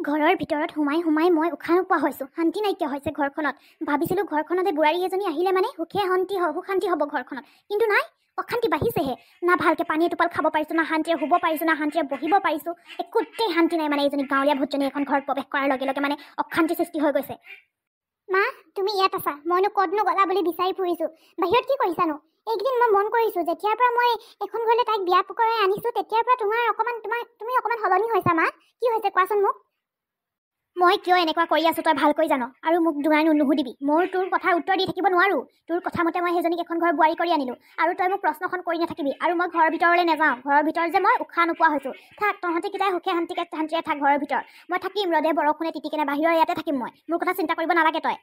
ঘৰৰ ভিতৰত সোমাই সোমাই মই উশাহ নোপোৱা হৈছোঁ। শান্তি নাইকিয়া হৈছে ঘৰখনত। ভাবিছিলোঁ ঘৰখনতে বোৱাৰী এজনী আহিলে মানে সুখে শান্তি হ'ব ঘৰখনত, কিন্তু নাই, অশান্তি বাঢ়িছেহে। না ভালকৈ পানী এটোপাল খাব পাৰিছোঁ, না শান্তিৰে শুব পাৰিছোঁ, না শান্তিৰে বহিব পাৰিছোঁ। একোতেই শান্তি নাই মানে এইজনী গাঁৱলীয়া ভূতজনী এখন ঘৰত প্ৰৱেশ কৰাৰ লগে লগে মানে অশান্তি সৃষ্টি হৈ গৈছে। মা, তুমি ইয়াত আছা, মইনো ক'তনো গ'লা বুলি বিচাৰি ফুৰিছোঁ। বাহিৰত কি কৰিছানো? এইকেইদিন মই মন কৰিছোঁ, যেতিয়াৰ পৰা মই এখন ঘৰলৈ তাইক বিয়া কৰাই আনিছোঁ তেতিয়াৰ পৰা তুমি অকণমান সলনি হৈছা মা। কি হৈছে কোৱাচোন মোক? মই কিয় এনেকুৱা কৰি আছোঁ তই ভালকৈ জানো, আৰু মোক নুসুধিবি। মই তোৰ কথাৰ উত্তৰ দি থাকিব নোৱাৰোঁ। তোৰ কথা মতে মই সেইজনীক এখন ঘৰ বোৱাৰী কৰি আনিলোঁ, আৰু তই মোক প্ৰশ্নখন কৰি নাথাকিবি। আৰু মই ঘৰৰ ভিতৰলৈ নাযাওঁ। ঘৰৰ ভিতৰত যে মই উশাহ নোপোৱা হৈছোঁ। থাক, তহঁতি কেইটাই সুখে শান্তিৰে থাক ঘৰৰ ভিতৰত। মই থাকিম ৰ'দে বৰষুণে তিতিকেনে বাহিৰৰ ইয়াতে থাকিম মই। মোৰ কথা চিন্তা কৰিব নালাগে তই।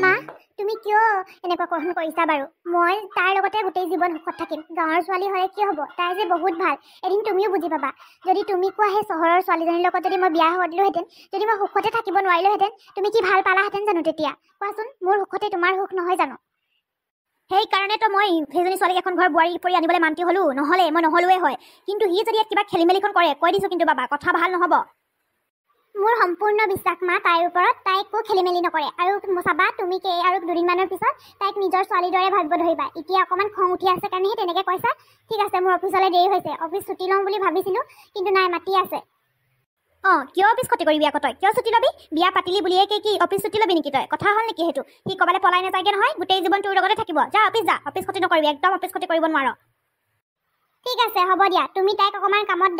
মা, তুমি কিয় এনেকুৱা কৰিছা বাৰু? মই তাৰ লগতে গোটেই জীৱন সুখত থাকিম। গাঁৱৰ ছোৱালী হ'লে কি হ'ব, তাই যে বহুত ভাল। এদিন তুমিও বুজি পাবা। যদি তুমি কোৱা সেই চহৰৰ ছোৱালীজনীৰ লগত যদি মই বিয়া হৈ দিলোহেঁতেন, যদি মই সুখতে থাকিব নোৱাৰিলোহেঁতেন, তুমি কি ভাল পালাহেঁতেন জানো তেতিয়া? কোৱাচোন, মোৰ সুখতে তোমাৰ সুখ নহয় জানো? সেইকাৰণেতো মই সেইজনী ছোৱালীক এখন ঘৰ বোৱাৰী কৰি আনিবলৈ মান্তি হ'লোঁ, নহ'লে মই নহ'লোৱে হয়। কিন্তু সি যদি ইয়াত কিবা খেলি মেলিখন কৰে, কৈ দিছোঁ কিন্তু বাবা, কথা ভাল নহ'ব। মোৰ সম্পূৰ্ণ বিশ্বাস মা তাইৰ ওপৰত। তাই একো খেলি মেলি নকৰে। আৰু চাবা, তুমি আৰু দুদিনমানৰ পিছত তাইক নিজৰ ছোৱালীৰ দৰে ভাবিব ধৰিবা। এতিয়া অকণমান খং উঠি আছে কাৰণেহে তেনেকৈ কৈছা। ঠিক আছে, মোৰ অফিচলৈ দেৰি হৈছে। অফিচ ছুটি লওঁ বুলি ভাবিছিলোঁ, কিন্তু নাই, মাতি আছে। কিয় অফিচ ক্ষতি কৰিবি আকৌ তই? কিয় ছুটি ল'বি? বিয়া পাতিলি বুলিয়ে কি অফিচ ছুটি ল'বি নেকি তই? কথা হ'ল নেকি সেইটো? সি ক'বালৈ পলাই নাযায়গৈ নহয়, গোটেই জীৱন তোৰ লগতে থাকিব। যা অফিচ যা, অফিচ ক্ষতি নকৰিবি, একদম অফিচ ক্ষতি কৰিব নোৱাৰ। ঠিক আছে, হ'ব দিয়া। তুমি তাইক অকণমান কামত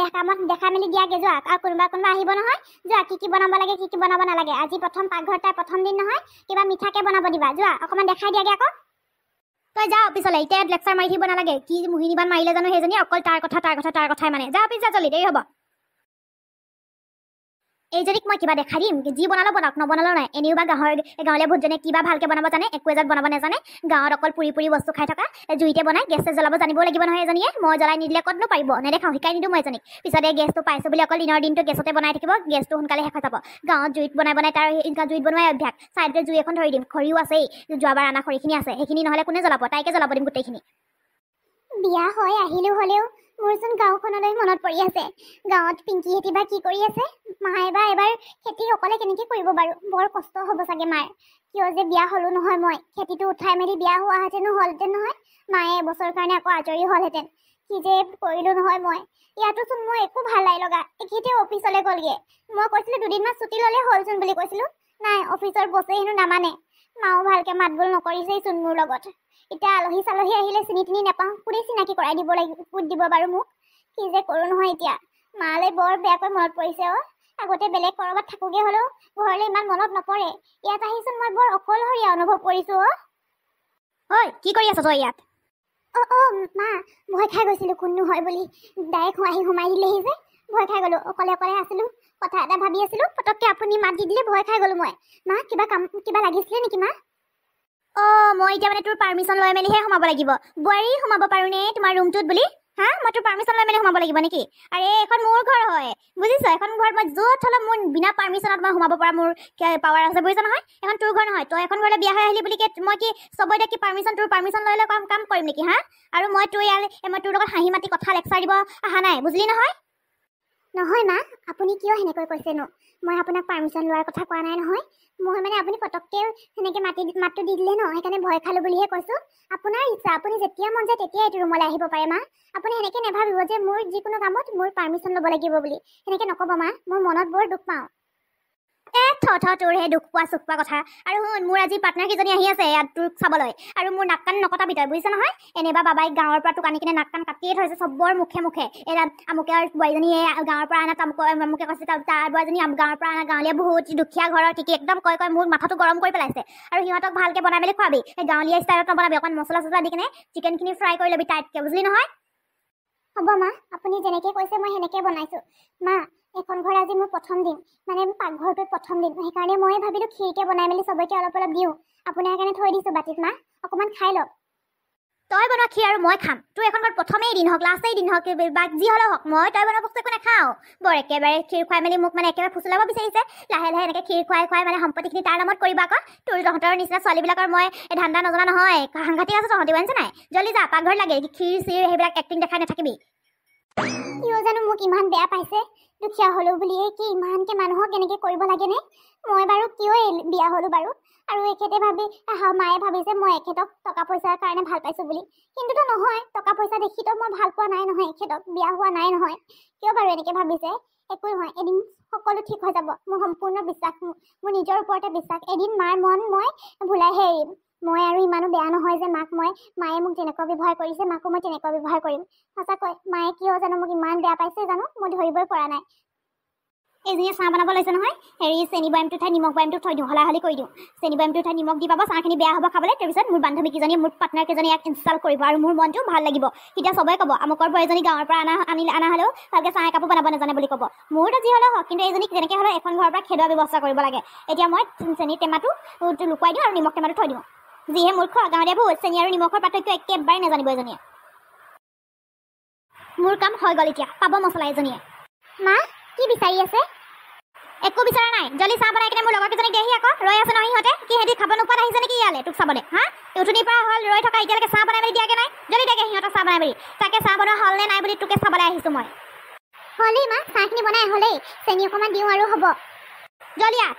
দেখাই মেলি দিয়াগে যোৱা। আৰু কোনোবা আহিব নহয়, যোৱা কি বনাব লাগে, কি বনাব নালাগে। আজি প্ৰথম পাকঘৰত তাই প্ৰথম দিন নহয়, কিবা মিঠাকে বনাব দিবা। যোৱা অকণমান দেখাই দিয়াগে আকৌ। তই যা অফিচলৈ, এতিয়া লেকচাৰ মাৰি থাকিব নালাগে। কি মোহিনীবান মাৰিলে জানো সেইজনী, অকল তাৰ কথাই মানে। যা অফিচ যা, জল্দি, দেৰি হ'ব। এইজনীক মই কিবা দেখাই দিম, যি বনালেও বনাওক, নবনালেও নাই। এনেও বা গাঁৱলীয়া ভূতজনে কিবা ভালকৈ বনাব জানে, একো এজাত বনাব নাজানে। গাঁৱত অকল পুৰি বস্তু খাই থকা, জুইতে বনাই, গেছে জ্বলাব জানিব লাগিব নহয় এজনীয়ে। মই জ্বলাই নিদিলে ক'তনো পাৰিব? নেদেখাওঁ, শিকাই নিদিওঁ মই এজনীক। পিছতে গেছটো পাইছোঁ বুলি অকল দিনৰ দিনটো গেছতে বনাই থাকিব, গেছটো সোনকালে শেষ হৈ যাব। গাঁৱত জুইত বনাই তাৰ জুইত বনোৱাই অভ্যাস। ছাইডতে জুই এখন ধৰি দিম, খৰিও আছেই, যোৱাবাৰ অনা খৰিখিনি আছে। সেইখিনি নহ'লে কোনে জ্বলাব? তাইকে জ্বলাব দিম গোটেইখিনি। বিয়া হৈ আহিলোঁ হ'লেও মোৰচোন গাঁওখনলৈ মনত পৰি আছে। গাঁৱত পিংকিহেঁতি বা কি কৰি আছে? মায়ে বা এবাৰ খেতি অকলে কেনেকৈ কৰিব বাৰু? বৰ কষ্ট হ'ব চাগে মাৰ। কিয় যে বিয়া হ'লোঁ নহয় মই। খেতিটো উঠাই মেলি বিয়া হোৱাহেঁতেনো হ'লহেঁতেন নহয়। মায়ে এবছৰৰ কাৰণে আকৌ আজৰি হ'লহেঁতেন। কি যে কৰিলোঁ নহয় মই। ইয়াতোচোন মই একো ভাল নাই লগা। একেইতে অফিচলৈ গ'লগৈ। মই কৈছিলোঁ দুদিনমান ছুটি ল'লে হ'লচোন বুলি কৈছিলোঁ। নাই, অফিচৰ বছে হেনো নামানে। মাও ভালকৈ মাত বোল নকৰিছেইচোন মোৰ লগত। এতিয়া আলহী চালহী আহিলে চিনি তিনি নাপাওঁ, কোনে চিনাকি কৰাই দিব বাৰু মোক? কি যে কৰোঁ নহয় এতিয়া। মালৈ বৰ বেয়াকৈ মনত পৰিছে। আগতে বেলেগ ক'ৰবাত থাকোগৈ হ'লেও ঘৰলৈ ইমান মনত নপৰে। ইয়াত আহিচোন মই বৰ অকলশৰীয়া অনুভৱ কৰিছোঁ। ঐ, কি কৰি আছ তই ইয়াত? মা, ভয় খাই গৈছিলোঁ কোননো হয় বুলি। ডাইৰেক্ট আহি সোমাই দিলেহি যে, ভয় খাই গ'লোঁ। অকলে আছিলোঁ, কথা এটা ভাবি আছিলোঁ, পটককৈ আপুনি মাত দি দিলে ভয় খাই গ'লোঁ মই। মা, কিবা লাগিছিলে নেকি মা? মই এতিয়া মানে তোৰ পাৰ্মিশ্যন লৈ মেলিহে সোমাব লাগিব। বোৱাৰী সোমাব পাৰোঁনে তোমাৰ ৰুমটোত বুলি? মই তোৰ পাৰ্মিশ্যন লৈ মেলি সোমাব লাগিব নেকি? আৰে এখন মোৰ ঘৰ হয়, বুজিছ? এখন ঘৰত মই য'ত হ'লেও মোৰ বিনা পাৰ্মিশ্যনত মই সোমাব পৰা মোৰ পাৱাৰ আছে, বুজিছ নহয়? এখন তোৰ ঘৰ নহয়। তই এখন ঘৰলৈ বিয়া হৈ আহিলি বুলি মই কি চবতে কি তোৰ পাৰ্মিশ্যন লৈ কাম কৰিম নেকি? আৰু মই তোৰ লগত হাঁহি মাতি কথা লেকচাৰ দিব অহা নাই, বুজিলি নহয়? নহয় মা, আপুনি কিয় সেনেকৈ কৈছেনো? মই আপোনাক পাৰ্মিশ্যন লোৱাৰ কথা কোৱা নাই নহয়। মই মানে আপুনি পটককৈ সেনেকৈ মাতটো দি দিলে ন, সেইকাৰণে ভয় খালোঁ বুলিহে কৈছোঁ। আপোনাৰ ইচ্ছা, আপুনি যেতিয়া মন যায় তেতিয়াই এইটো ৰুমলৈ আহিব পাৰে মা। আপুনি সেনেকৈ নাভাবিব যে মোৰ যিকোনো কামত মোৰ পাৰ্মিশ্যন ল'ব লাগিব বুলি। সেনেকৈ নক'ব মা, মই মনত বৰ দুখ পাওঁ। তোৰ সেই দুখ পোৱা চুখ পোৱা কথা। আৰু শুন, মোৰ আজি পাৰ্টনাৰ কেইজনী আহি আছে ইয়াত তোক চাবলৈ। আৰু মোৰ নাক কাণ নকটাবি তই, বুজিছ নহয়? এনেবা বাবাই গাঁৱৰ পৰা তোক আনি কিনে নাক কাণ কাটিয়ে থৈছে চবৰ মুখে। এয়া আমুকে বোৱাৰীজনীয়ে গাঁৱৰ পৰা আনা, আমুকে কৈছে তাৰ বোৱাৰীজনী গাঁৱৰ পৰা আনা, গাঁৱলীয়া বহুত দুখীয়া ঘৰৰ ঠিকে একদম কৈ মোৰ মাথাটো গৰম কৰি পেলাইছে। আৰু সিহঁতক ভালকৈ বনাই মেলি খোৱাবি। সেই গাঁৱলীয়া ষ্টাইলত নবনাবি, অকণ মছলা দি কিনে চিকেনখিনি ফ্ৰাই কৰি ল'বি টাইটকৈ, বুজিলি নহয়? হ'ব মা, আপুনি যেনেকৈ কৈছে মই সেনেকৈ বনাইছোঁ। মা, এখন ঘৰ আজি মোৰ প্ৰথম দিন, মানে পাকঘৰটোত প্ৰথম দিন। সেইকাৰণে মই ভাবিলোঁ ক্ষীৰকৈ বনাই মেলি চবকে অলপ দিওঁ। আপোনাৰ কাৰণে থৈ দিছোঁ বাটিত মা, অকণমান খাই লওক। তই বনোৱা ক্ষীৰ আৰু মই খাম? তোৰ এখন ঘৰত প্ৰথমেই দিন হওক, লাষ্টেই দিন হওক, বা যি হ'লেও হওক, মই তই বনোৱা বস্তু একো নাখাওঁ। বৰ একেবাৰে ক্ষীৰ খুৱাই মেলি মোক মানে একেবাৰে ফুচলাব বিচাৰিছে। লাহে এনেকৈ ক্ষীৰ খুৱাই মানে সম্পত্তিখিনি তাৰ নামত কৰিবা আকৌ। তহঁতৰ নিচিনা ছোৱালীবিলাকৰ মই ধান্দা নজনা নহয়। সাংঘাতিক আছে তহঁতি, জানিছে নাই? জল্দি যা, পাকঘৰত লাগে। ক্ষীৰ চিৰ সেইবিলাক এক্টিং দেখাই নাথাকিবি। কিয় জানো মোক ইমান বেয়া পাইছে দুখীয়া হলো বুলিয়ে কি ইমানকে মানুহক এনেকে কৰিব লাগেনে মই বাৰু কিয় বিয়া হলো বাৰু আৰু এখেতে ভাবি মায়ে ভাবিছে মই এখেতক টকা পইচাৰ কাৰণে ভাল পাইছো বুলি কিন্তুতো নহয় টকা পইচা দেখি তো মই ভাল পোৱা নাই নহয় এখেতক বিয়া হোৱা নাই নহয় কিয় বাৰু এনেকে ভাবিছে একো নহয় এদিন সকলো ঠিক হৈ যাব মোৰ সম্পূৰ্ণ বিশ্বাস মোৰ নিজৰ ওপৰতে বিশ্বাস এদিন মাৰ মন মই ভুলাইহে এৰিম মই আৰু ইমানো বেয়া নহয় যে মায়ে মোক যেনেকুৱা ব্যৱহাৰ কৰিছে মাকো মই তেনেকুৱা ব্যৱহাৰ কৰিম সঁচাকৈ মায়ে কিয় জানো মোক ইমান বেয়া পাইছে জানো মই ধৰিবই পৰা নাই এজনীয়ে চাহ বনাব লৈছে নহয় চেনি বয়ামটো ঠাই নিমখ বয়ামটো থৈ দিওঁ হলাহলি কৰি দিওঁ চেনি বয়ামটো ঠাই নিমখ দি পাব চাহখিনি বেয়া হ'ব খাবলৈ তাৰপিছত মোৰ বান্ধৱী কেইজনীয়ে মোৰ পাৰ্টনাৰ কেইজনী ইয়াক ইনষ্টল কৰিব আৰু মোৰ মনটো ভাল লাগিব তেতিয়া চবেই ক'ব আমুকৰ বোৱাৰীজনী গাঁৱৰ পৰা অনা হ'লেও ভালকৈ চাহ একাপো বনাব নাজানে বুলি ক'ব মোৰতো যি হ'লেও হওক কিন্তু এইজনীক যেনেকৈ হ'লেও এখন ঘৰৰ পৰা খেদোৱাৰ ব্যৱস্থা কৰিব লাগে এতিয়া মই চেনি টেমাটো লুকুৱাই দিওঁ আৰু নিমখ টেমাটো থৈ দিওঁ যিহে মূৰ্খ গাঁৱলীয়া ভূত চেনি আৰু নিমখৰ পাৰ্থক্য একেবাৰে নাজানিব এজনীয়ে মোৰ কাম হৈ গ'ল এতিয়া পাব মছলা এজনীয়ে মা কি বিচাৰি আছে একো বিচৰা নাই জলদি চাহ বনাই কিনে মোৰ লগৰ কেইজনীক দেহি আকৌ ৰৈ আছে নহয় সিহঁতে কি সিহঁতি খাব নোপোৱাত আহিছে নেকি ইয়ালে তোক চাবলৈ হা উঠনিৰ পৰা হ'ল ৰৈ থকা এতিয়ালৈকে চাহ বনাই মেলি দিয়াগে নাই জলদি দেগে সিহঁতক চাহ বনাই মেলি তাকে চাহ বনোৱা হ'ল নে নাই বুলি তোকে চাবলৈ আহিছোঁ মই হ'লেই মা চাহখিনি বনাই হ'লেই চেনি অকণমান দিওঁ আৰু হ'ব জলিয়া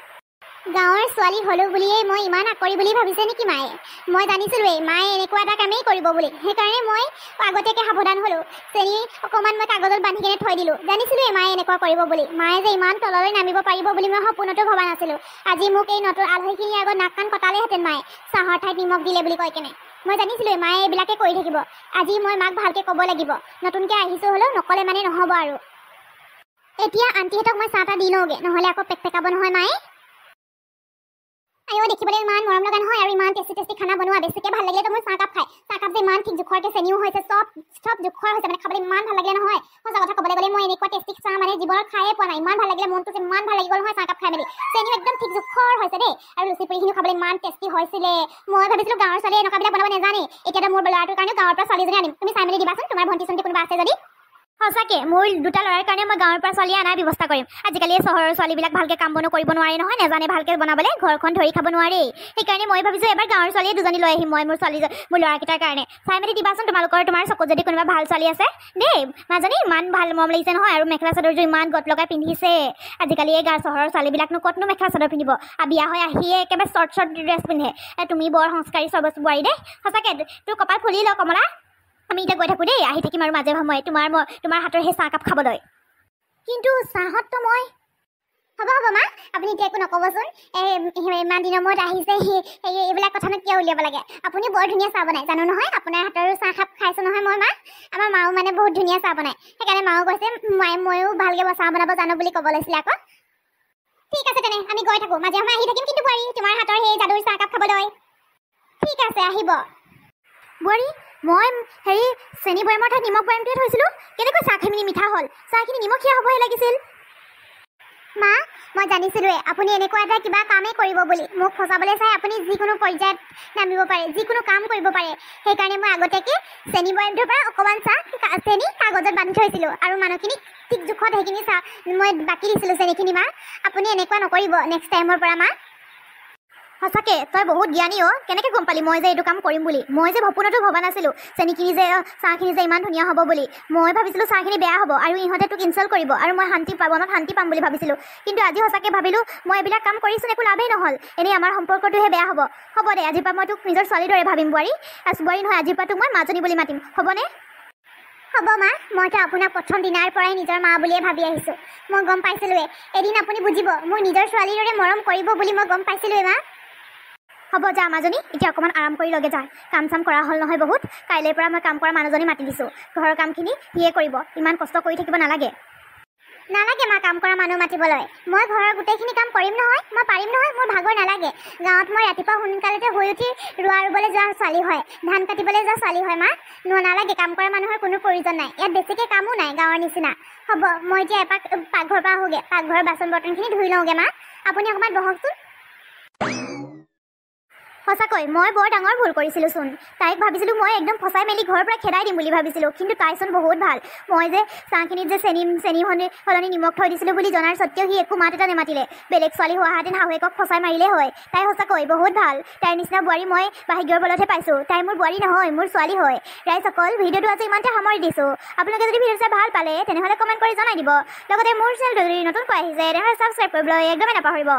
গাঁৱৰ ছোৱালী হ'লো বুলিয়েই মই ইমান আকৰি বুলি ভাবিছে নেকি মায়ে মই জানিছিলোৱেই মায়ে এনেকুৱা এটা কামেই কৰিব বুলি সেইকাৰণে মই আগতীয়াকৈ সাৱধান হ'লোঁ চেনি অকণমান মই কাগজত বান্ধি কিনে থৈ দিলোঁ জানিছিলোৱেই মায়ে এনেকুৱা কৰিব বুলি মায়ে যে ইমান তললৈ নামিব পাৰিব বুলি মই সপোনতো ভবা নাছিলোঁ আজি মোক এই নতুন আলহীখিনিৰ আগত নাক কাণ কটালেহেঁতেন মায়ে চাহৰ ঠাইত নিমখ দিলে বুলি কৈ কেনে মই জানিছিলোৱেই মায়ে এইবিলাকে কৰি থাকিব আজি মই মাক ভালকৈ ক'ব লাগিব নতুনকৈ আহিছোঁ হ'লেও নক'লে মানে নহ'ব আৰু এতিয়া আণ্টিহঁতক মই চাহ তাহ দি লওঁগৈ নহ'লে আকৌ পেকাব নহয় মায়ে আয়ো দেখিবলৈ ইমান মৰম লগা নহয় আৰু ইমান টেষ্টি খানা বনোৱা বেছিকৈ ভাল লাগিলে তো মোৰ চাহকাপ খাই চাহকাপ যে ইমান ঠিক জোখৰকৈ চেনিও হৈছে চব জোখৰ হৈছে মানে খাবলৈ ইমান ভাল লাগিলে নহয় সঁচা কথা ক'বলৈ গ'লে মই এনেকুৱা টেষ্টি চাহ মানে জীৱনত খায়ে পোৱা নাই ইমান ভাল লাগিলে মনটো ইমান ভাল লাগি গ'ল নহয় চাহকাপ খাই মেলি চেনিও একদম ঠিক জোখৰ হৈছে দেই আৰু লুচি পুৰিখিনিও খাবলৈ ইমান টেষ্টি হৈছিলে মই ভাবিছিলোঁ গাঁৱৰ ছোৱালীয়ে এনেকুৱাবিলাক বনাব নাজানে এতিয়াতো মোৰ ল'ৰাটোৰ কাৰণে গাঁৱৰ পৰা ছোৱালীজনী আনিম তুমি চাই মেলি দিবাচোন তোমাৰ ভণ্টি চণ্টি কোনোবা আছে যদি সঁচাকৈ মোৰ দুটা ল'ৰাৰ কাৰণে মই গাঁৱৰ পৰা ছোৱালী অনাৰ ব্যৱস্থা কৰিম আজিকালি চহৰৰ ছোৱালীবিলাক ভালকৈ কাম বনো কৰিব নোৱাৰে নহয় নেজানে ভালকৈ বনাবলৈ ঘৰখন ধৰি খাব নোৱাৰে সেইকাৰণে মই ভাবিছোঁ এবাৰ গাঁৱৰ ছোৱালীয়ে দুজনী লৈ আহিম মই মোৰ ল'ৰাকেইটাৰ কাৰণে চাই মেলি দিবাচোন তোমাৰ চকুত যদি কোনোবা ভাল ছোৱালী আছে দেই মাজনী ইমান ভাল মৰম লাগিছে নহয় আৰু মেখেলা চাদৰযোৰ ইমান গত লগাই পিন্ধিছে আজিকালি এই চহৰৰ ছোৱালীবিলাকনো ক'তনো মেখেলা চাদৰ পিন্ধিব বিয়া হৈ আহিয়ে একেবাৰে চৰ্ট ড্ৰেছ পিন্ধে তুমি বৰ সংস্কাৰী বোৱাৰী দেই সঁচাকৈ তোৰ কপাল ফুলি ল কমলা আমি এতিয়া গৈ থাকোঁ দেই আহি থাকিম আৰু মাজে সময়ে তোমাৰ হাতৰ সেই চাহকাপ খাবলৈ কিন্তু চাহততো মই হ'ব মা আপুনি এতিয়া একো নক'বচোন ইমান দিনৰ মূৰত আহিছে এইবিলাক কথানো কিয় উলিয়াব লাগে আপুনি বৰ ধুনীয়া চাহ বনায় জানো নহয় আপোনাৰ হাতৰো চাহকাপ খাইছোঁ নহয় মই মা আমাৰ মাও মানে বহুত ধুনীয়া চাহ বনায় সেইকাৰণে মাও কৈছে ময়ো ভালকৈ চাহ বনাব জানো বুলি ক'ব লৈছিলে আকৌ ঠিক আছে তেনে আমি গৈ থাকোঁ মাজে সময়ে আহি থাকিম কিন্তু বোৱাৰী তোমাৰ হাতৰ সেই যাদুৰ চাহকাপ খাবলৈ ঠিক আছে আহিব বোৱাৰী মই চেনি বয়ামৰ ঠাইত নিমখ বয়ামটোৱে থৈছিলোঁ কেনেকৈ চাহখিনি মিঠা হ'ল চাহখিনি নিমখীয়া হ'বহে লাগিছিল মা মই জানিছিলোঁৱে আপুনি এনেকুৱা এটা কিবা কামেই কৰিব বুলি মোক ফচাবলৈ চাই আপুনি যিকোনো পৰ্যায়ত নামিব পাৰে যিকোনো কাম কৰিব পাৰে সেইকাৰণে মই আগতীয়াকৈ চেনি বয়ামটোৰ পৰা অকণমান চেনি কাগজত বান্ধি থৈছিলোঁ আৰু মানুহখিনিক ঠিক জোখত সেইখিনি চাহ মই বাকি দিছিলোঁ চেনিখিনি মা আপুনি এনেকুৱা নকৰিব নেক্সট টাইমৰ পৰা মা সঁচাকৈ তই বহুত জ্ঞানী কেনেকৈ গম পালি মই যে এইটো কাম কৰিম বুলি মই যে সপোনতো ভবা নাছিলোঁ চেনিখিনি যে চাহখিনি যে ইমান ধুনীয়া হ'ব বুলি মই ভাবিছিলোঁ চাহখিনি বেয়া হ'ব আৰু ইহঁতে তোক ইনচাল্ট কৰিব আৰু মই মনত শান্তি পাম বুলি ভাবিছিলোঁ কিন্তু আজি সঁচাকৈ ভাবিলোঁ মই এইবিলাক কাম কৰিছোঁ একো লাভেই নহ'ল এনেই আমাৰ সম্পৰ্কটোহে বেয়া হ'ব দে আজিৰ পৰা মই তোক নিজৰ ছোৱালীৰ দৰে ভাবিম বোৱাৰী নহয় আজিৰ পৰা তোক মই মাজনী বুলি মাতিম হ'বনে হ'ব মা মইতো আপোনাক প্ৰথম দিনাৰ পৰাই নিজৰ মা বুলিয়ে ভাবি আহিছোঁ মই গম পাইছিলোঁৱে এদিন আপুনি বুজিব মোৰ নিজৰ ছোৱালীৰ দৰে মৰম কৰিব বুলি মই গম পাইছিলোঁৱে মা হ'ব যা মাজনী এতিয়া অকণমান আৰাম কৰি লগে যা কাম চাম কৰা হ'ল নহয় বহুত কাইলৈৰ পৰা মই কাম কৰা মানুহজনী মাতি দিছোঁ ঘৰৰ কামখিনি সিয়ে কৰিব ইমান কষ্ট কৰি থাকিব নালাগে মা কাম কৰা মানুহ মাতিবলৈ মই ঘৰৰ গোটেইখিনি কাম কৰিম নহয় মই পাৰিম নহয় মোৰ ভাগৰ নালাগে গাঁৱত মই ৰাতিপুৱা সোনকালতে শুই উঠি ৰোৱা ৰুবলৈ যোৱা ছোৱালী হয় ধান কাটিবলৈ যোৱা ছোৱালী হয় মা নালাগে কাম কৰা মানুহৰ কোনো প্ৰয়োজন নাই ইয়াত বেছিকৈ কামো নাই গাঁৱৰ নিচিনা হ'ব মই এতিয়া এপাক পাকঘৰৰ পৰা আহোঁগৈ পাকঘৰৰ বাচন বৰ্তনখিনি ধুই লওঁগৈ মা আপুনি অকণমান বহকচোন সঁচাকৈ মই বৰ ডাঙৰ ভুল কৰিছিলোঁ চোন। তাইক ভাবিছিলোঁ মই একদম ফচাই মেলি ঘৰৰ পৰা খেদাই দিম বুলি ভাবিছিলোঁ, কিন্তু তাইচোন বহুত ভাল। মই যে চাহখিনিত যে চেনি সলনি নিমখ থৈ দিছিলোঁ বুলি জনাৰ স্বত্তেও সি একো মাত এটা নেমাতিলে। বেলেগ ছোৱালী হোৱাহেঁতেন শাহুৱেকক ফচাই মাৰিলেই হয়। তাই সঁচাকৈ বহুত ভাল। তাইৰ নিচিনা বোৱাৰী মই ভাগ্যৰ বলতহে পাইছোঁ। তাই মোৰ বোৱাৰী নহয়, মোৰ ছোৱালী হয়। ৰাইজসকল, ভিডিঅ'টো আজি ইমানতে সামৰি দিছোঁ। আপোনালোকে যদি ভিডিঅ' চাই ভাল পালে তেনেহ'লে কমেণ্ট কৰি জনাই দিব। লগতে মোৰ চেনেলটো যদি নতুনকৈ আহিছে তেনেহ'লে ছাবস্ক্ৰাইব কৰিবলৈ একদমেই নাপাহৰিব।